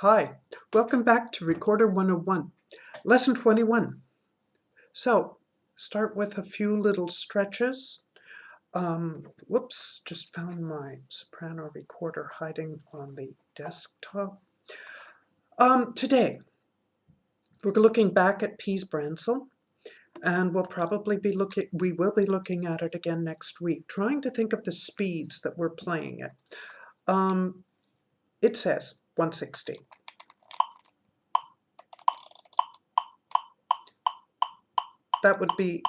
Hi, welcome back to Recorder 101, Lesson 21. So, start with a few little stretches. Whoops, just found my soprano recorder hiding on the desktop. Today, we're looking back at Pease Bransle, and we will be looking at it again next week, trying to think of the speeds that we're playing at. It says 160. That would be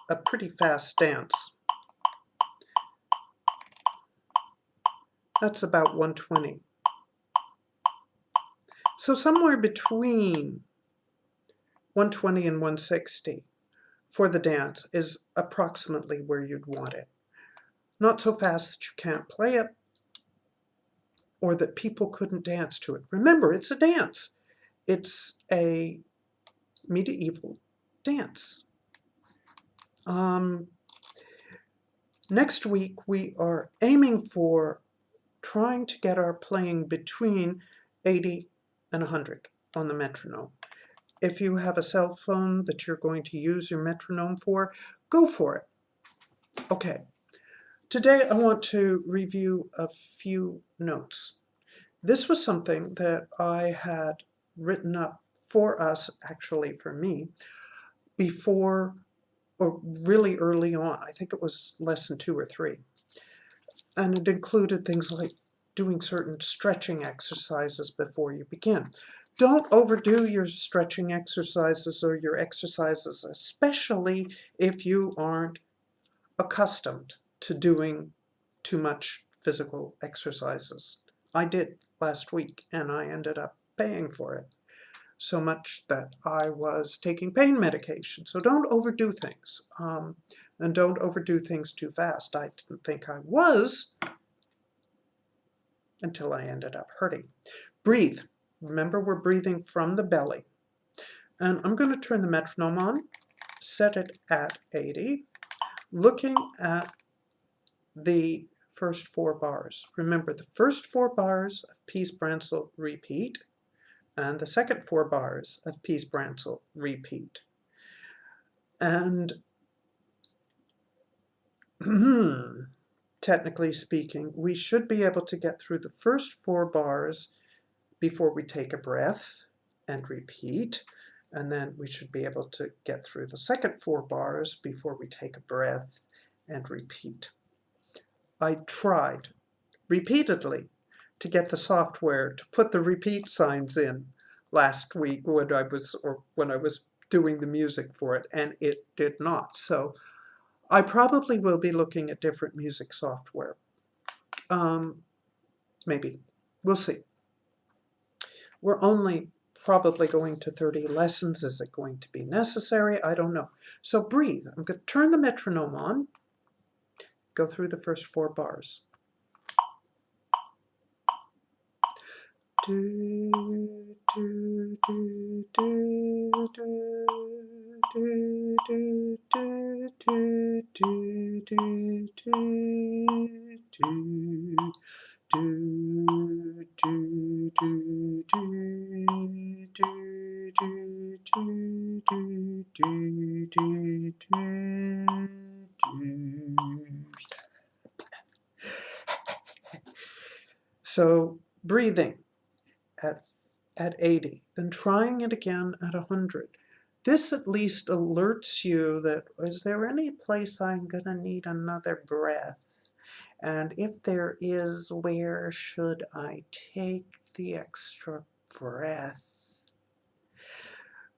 a pretty fast dance. That's about 120. So somewhere between 120 and 160 for the dance is approximately where you'd want it. Not so fast that you can't play it or that people couldn't dance to it. Remember, it's a dance. It's a medieval dance. Next week, we are aiming for trying to get our playing between 80 and 100 on the metronome. If you have a cell phone that you're going to use your metronome for, go for it. Okay, today I want to review a few notes. This was something that I had written up for us, actually for me, before, or really early on. I think it was lesson 2 or 3. And it included things like doing certain stretching exercises before you begin. Don't overdo your stretching exercises or your exercises, especially if you aren't accustomed to doing too much physical exercises. I did last week and I ended up paying for it so much that I was taking pain medication. So don't overdo things, and don't overdo things too fast. I didn't think I was until I ended up hurting. Breathe. Remember, we're breathing from the belly. And I'm going to turn the metronome on, set it at 80, looking at the first 4 bars. Remember, the first 4 bars of Pease Bransle repeat, and the second 4 bars of Pease Bransle repeat. And technically speaking, we should be able to get through the first 4 bars before we take a breath and repeat, and then we should be able to get through the second 4 bars before we take a breath and repeat. I tried repeatedly to get the software to put the repeat signs in last week when I was doing the music for it, and it did not. So I probably will be looking at different music software. Maybe. We'll see. We're only probably going to 30 lessons. Is it going to be necessary? I don't know. So breathe. I'm going to turn the metronome on, go through the first 4 bars. Do, do, do, do, do, do, do, do, do, do, do, So breathing at 80, then trying it again at 100. This at least alerts you that, is there any place I'm going to need another breath? And if there is, where should I take the extra breath?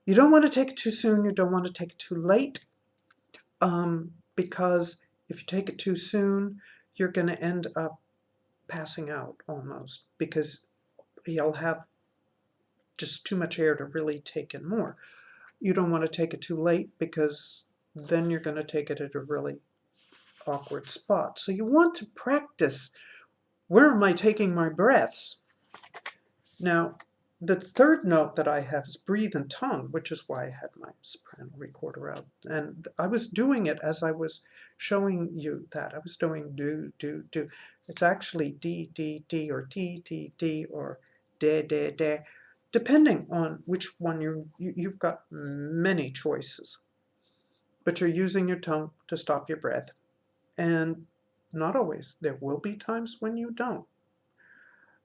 You don't want to take it too soon, you don't want to take it too late, because if you take it too soon, you're going to end up passing out almost, because you'll have just too much air to really take in more. You don't want to take it too late, because then you're going to take it at a really awkward spot. So you want to practice, where am I taking my breaths? Now, the third note that I have is breathe and tongue, which is why I had my soprano recorder out. And I was doing it as I was showing you that. I was doing do, do, do. It's actually D, D, D, or D, D, D, or de, de, de. depending on which one you've got many choices, but you're using your tongue to stop your breath. And not always. There will be times when you don't.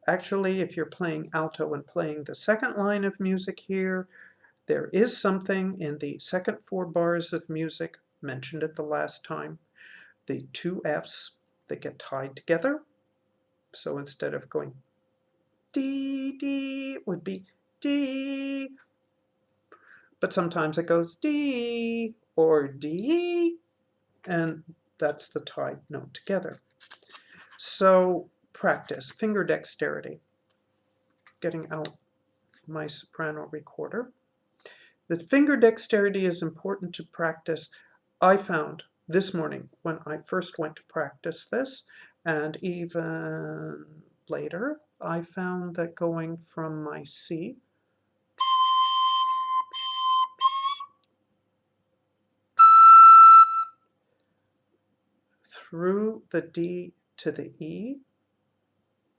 Actually, if you're playing alto and playing the second line of music here, there is something in the second 4 bars of music, mentioned it the last time, the 2 Fs that get tied together. So instead of going D, D, it would be D. But sometimes it goes D or D, and that's the tied note together. So practice, finger dexterity. Getting out my soprano recorder. The finger dexterity is important to practice. I found this morning when I first went to practice this, and even later, I found that going from my C through the D to the E,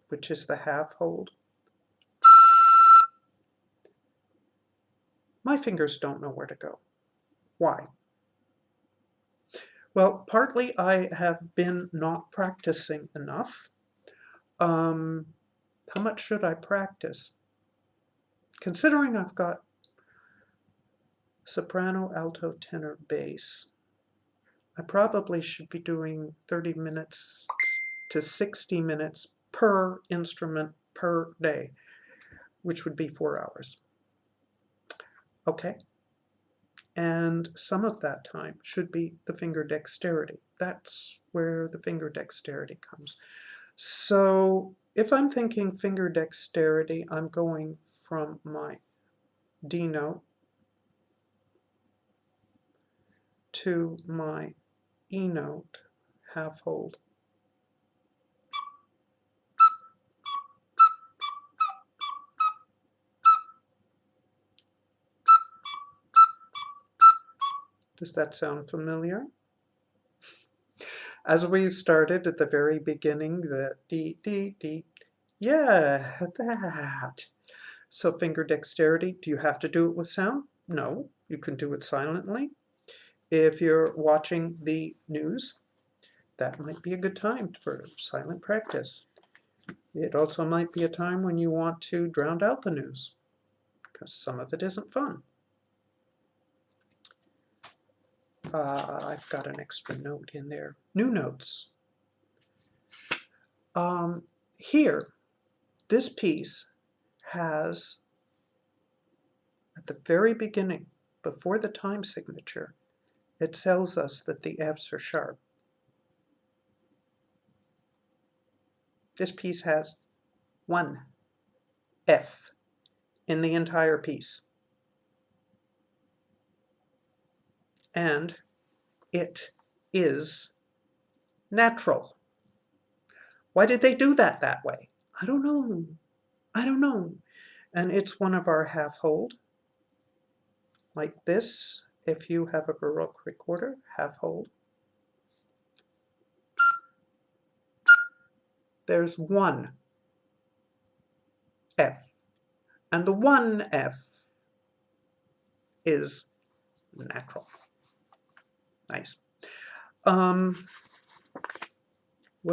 which is the half hold, my fingers don't know where to go. Why? Well, partly I have been not practicing enough. How much should I practice? Considering I've got soprano, alto, tenor, bass, I probably should be doing 30 minutes to 60 minutes per instrument per day, which would be 4 hours. Okay. And some of that time should be the finger dexterity. That's where the finger dexterity comes. So if I'm thinking finger dexterity, I'm going from my D note to my E note, half hold. Does that sound familiar? As we started at the very beginning, the D, D, D, yeah, that. So finger dexterity, do you have to do it with sound? No, you can do it silently. If you're watching the news, that might be a good time for silent practice. It also might be a time when you want to drown out the news, because some of it isn't fun. I've got an extra note in there. New notes. Here, this piece has, at the very beginning, before the time signature, it tells us that the Fs are sharp. This piece has 1 F in the entire piece. And it is natural. Why did they do that way? I don't know. I don't know. And it's one of our half hold, like this. If you have a Baroque recorder, half hold. There's 1 F. And the 1 F is natural. Nice. What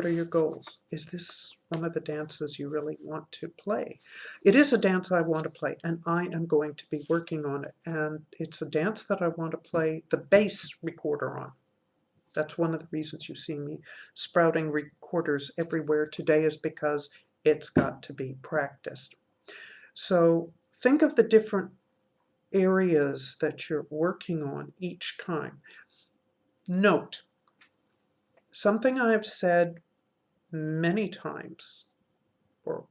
are your goals? Is this one of the dances you really want to play? It is a dance I want to play, and I am going to be working on it. And it's a dance that I want to play the bass recorder on. That's one of the reasons you see me sprouting recorders everywhere today, is because it's got to be practiced. So think of the different areas that you're working on each time. Note, something I've said many times, or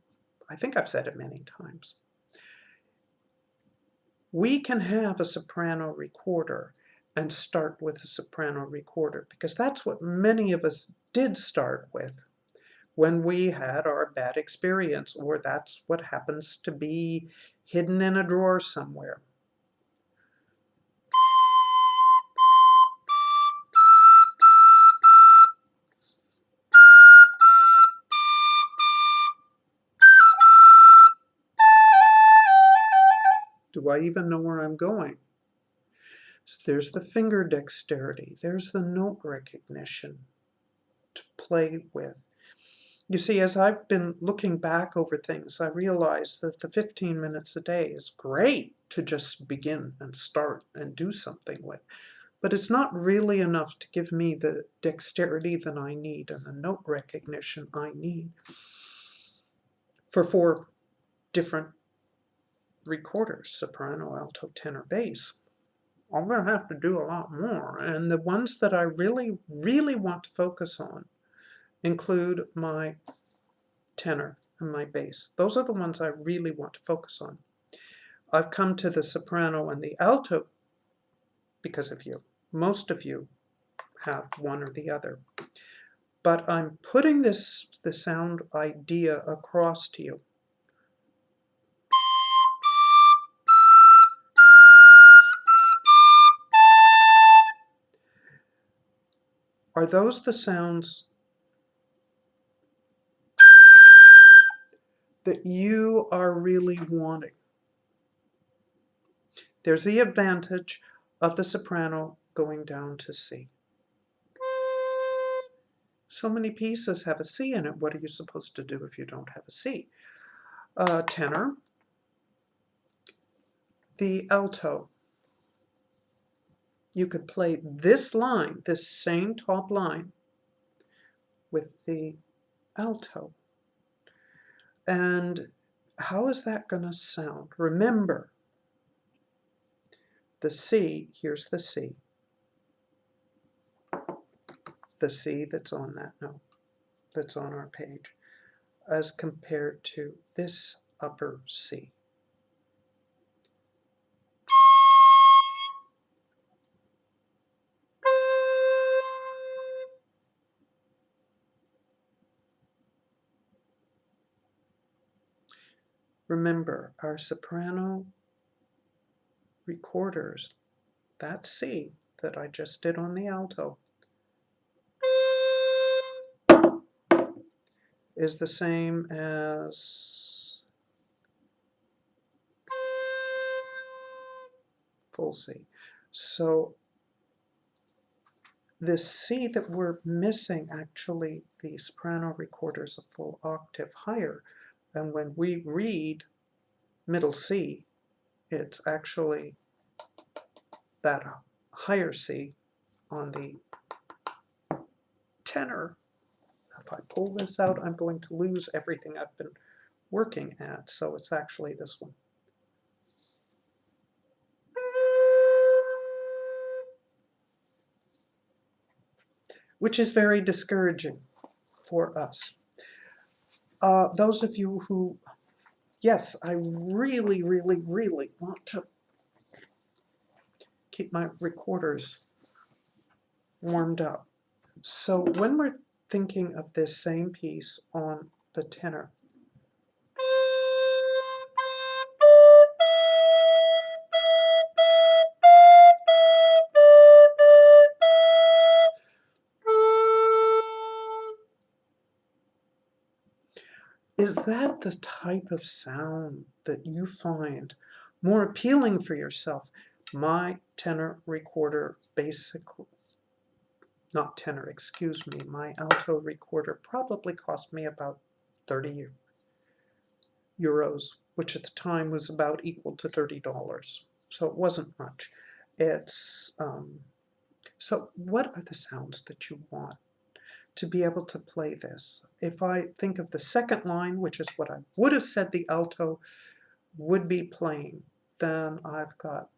I think I've said it many times. We can have a soprano recorder and start with a soprano recorder, because that's what many of us did start with when we had our bad experience, or that's what happens to be hidden in a drawer somewhere. Do I even know where I'm going? So there's the finger dexterity. There's the note recognition to play with. You see, as I've been looking back over things, I realize that the 15 minutes a day is great to just begin and start and do something with. But it's not really enough to give me the dexterity that I need and the note recognition I need for 4 different recorders: soprano, alto, tenor, bass. I'm going to have to do a lot more. And the ones that I really, really want to focus on include my tenor and my bass. Those are the ones I really want to focus on. I've come to the soprano and the alto because of you. Most of you have one or the other. But I'm putting the sound idea across to you. Are those the sounds that you are really wanting? There's the advantage of the soprano going down to C. So many pieces have a C in it. What are you supposed to do if you don't have a C? Tenor, the alto. You could play this line, this same top line, with the alto. And how is that going to sound? Remember, the C, here's the C that's on that note, that's on our page, as compared to this upper C. Remember, our soprano recorders, that C that I just did on the alto, is the same as full C. So this C that we're missing, actually, the soprano recorder is a full octave higher. And when we read middle C, it's actually that higher C on the tenor. If I pull this out, I'm going to lose everything I've been working at. So it's actually this one. Which is very discouraging for us. Those of you who, yes, I really, really, really want to keep my recorders warmed up. So when we're thinking of this same piece on the tenor, is that the type of sound that you find more appealing for yourself? My tenor recorder basically, not tenor, excuse me, my alto recorder probably cost me about 30 euros, which at the time was about equal to $30. So it wasn't much. It's so what are the sounds that you want to be able to play this? If I think of the second line, which is what I would have said the alto would be playing, then I've got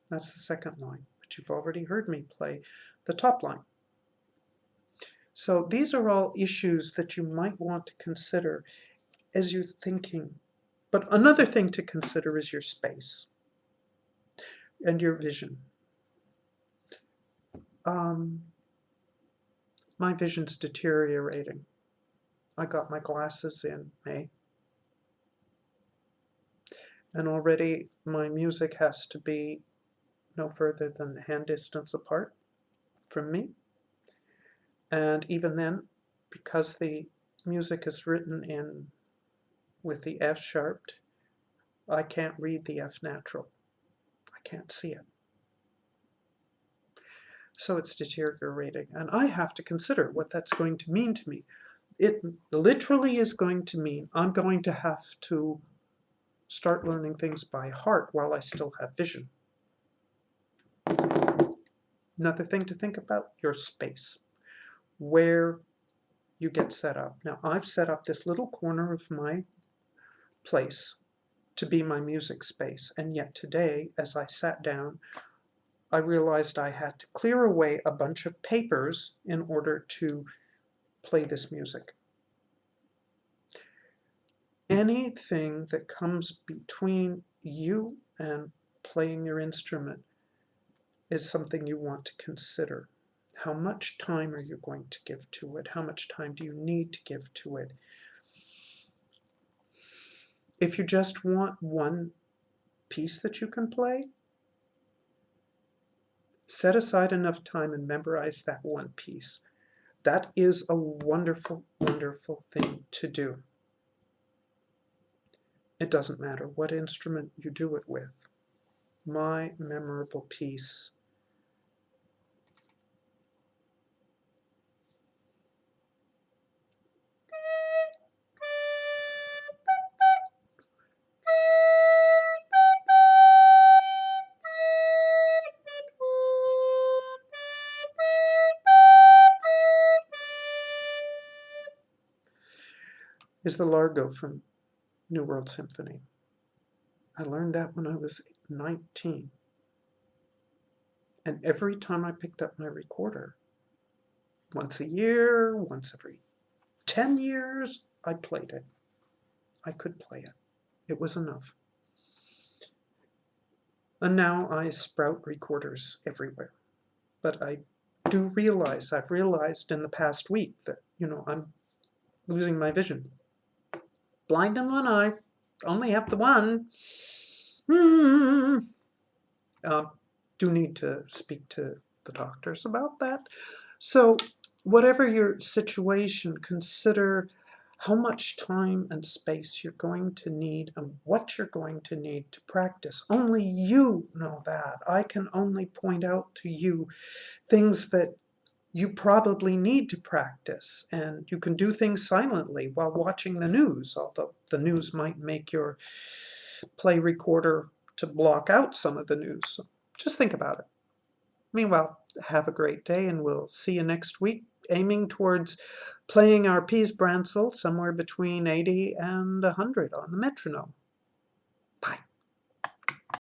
That's the second line, but you've already heard me play the top line. So these are all issues that you might want to consider as you're thinking. But another thing to consider is your space and your vision. My vision's deteriorating. I got my glasses in May. and already my music has to be no further than hand distance apart from me. And even then, because the music is written in with the F sharped, I can't read the F natural. I can't see it. So it's deteriorating, and I have to consider what that's going to mean to me. It literally is going to mean I'm going to have to start learning things by heart while I still have vision. Another thing to think about, your space, where you get set up. Now, I've set up this little corner of my place to be my music space, and yet today, as I sat down, I realized I had to clear away a bunch of papers in order to play this music. Anything that comes between you and playing your instrument is something you want to consider. How much time are you going to give to it? How much time do you need to give to it? If you just want one piece that you can play, set aside enough time and memorize that one piece. That is a wonderful, wonderful thing to do. It doesn't matter what instrument you do it with. My memorable piece is the Largo from New World Symphony. I learned that when I was 19. And every time I picked up my recorder, once a year, once every 10 years, I played it. I could play it. It was enough. And now I sprout recorders everywhere. But I do realize, I've realized in the past week that, I'm losing my vision. Blind in one eye, only have the one. Do need to speak to the doctors about that. So whatever your situation, consider how much time and space you're going to need and what you're going to need to practice. Only you know that. I can only point out to you things that you probably need to practice, and you can do things silently while watching the news, although the news might make your play recorder to block out some of the news. So just think about it. Meanwhile, have a great day, and we'll see you next week, aiming towards playing our Pease Bransle somewhere between 80 and 100 on the metronome.